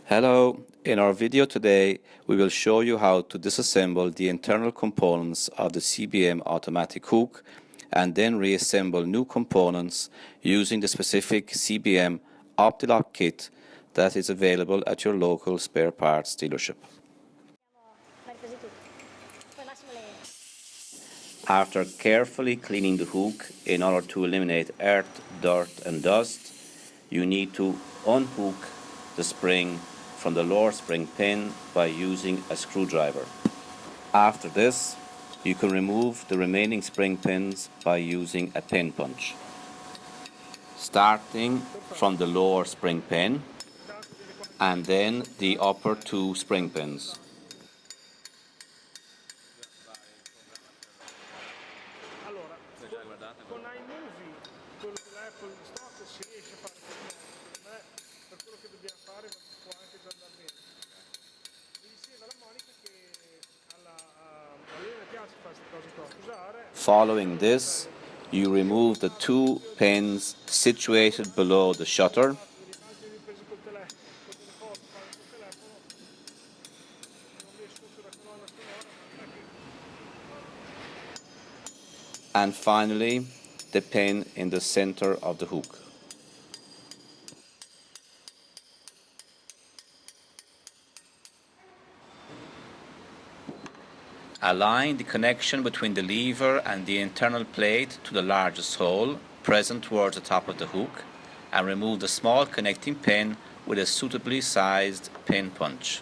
Hello, in our video today we will show you how to disassemble the internal components of the CBM automatic hook and then reassemble new components using the specific CBM OptiLock kit that is available at your local spare parts dealership. After carefully cleaning the hook in order to eliminate earth, dirt and dust, you need to unhook the spring from the lower spring pin by using a screwdriver. After this, you can remove the remaining spring pins by using a pin punch. Starting from the lower spring pin and then the upper two spring pins. Con iMovie, quello dell'Apple Stock, si riesce a fare, secondo me, per quello che dobbiamo fare può anche già andare bene. Mi diceva la Monica che a lei piace fare queste cose qua. Usare. Following this, you remove the two pins situated below the shutter. And finally, the pin in the center of the hook. Align the connection between the lever and the internal plate to the largest hole present towards the top of the hook and remove the small connecting pin with a suitably sized pin punch.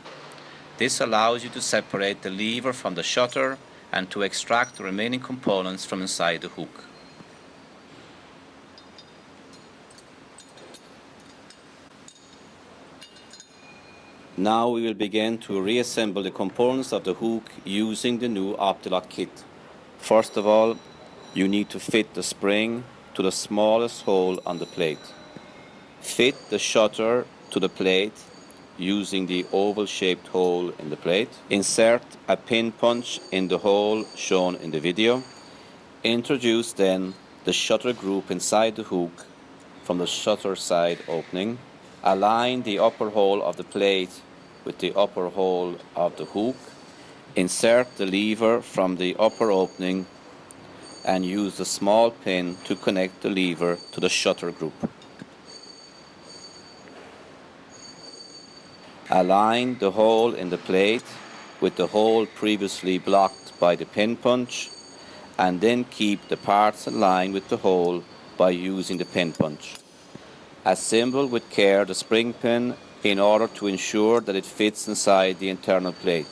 This allows you to separate the lever from the shutter and to extract the remaining components from inside the hook. Now we will begin to reassemble the components of the hook using the new OptiLock kit. First of all, you need to fit the spring to the smallest hole on the plate. Fit the shutter to the plate using the oval-shaped hole in the plate. Insert a pin punch in the hole shown in the video. Introduce then the shutter group inside the hook from the shutter side opening. Align the upper hole of the plate with the upper hole of the hook. Insert the lever from the upper opening and use the small pin to connect the lever to the shutter group. Align the hole in the plate with the hole previously blocked by the pin punch and then keep the parts in line with the hole by using the pin punch. Assemble with care the spring pin in order to ensure that it fits inside the internal plate.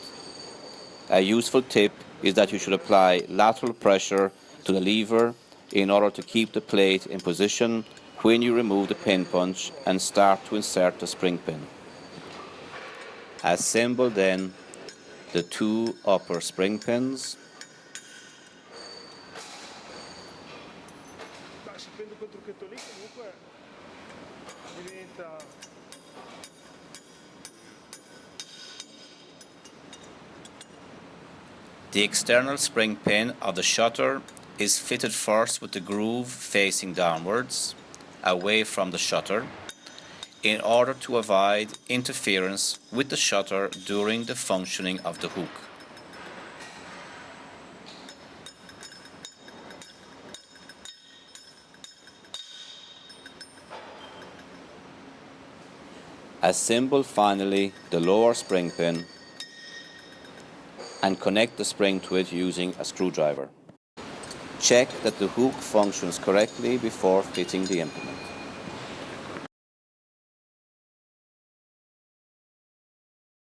A useful tip is that you should apply lateral pressure to the lever in order to keep the plate in position when you remove the pin punch and start to insert the spring pin. Assemble then the two upper spring pins. The external spring pin of the shutter is fitted first with the groove facing downwards, away from the shutter, in order to avoid interference with the shutter during the functioning of the hook. Assemble finally the lower spring pin and connect the spring to it using a screwdriver. Check that the hook functions correctly before fitting the implement.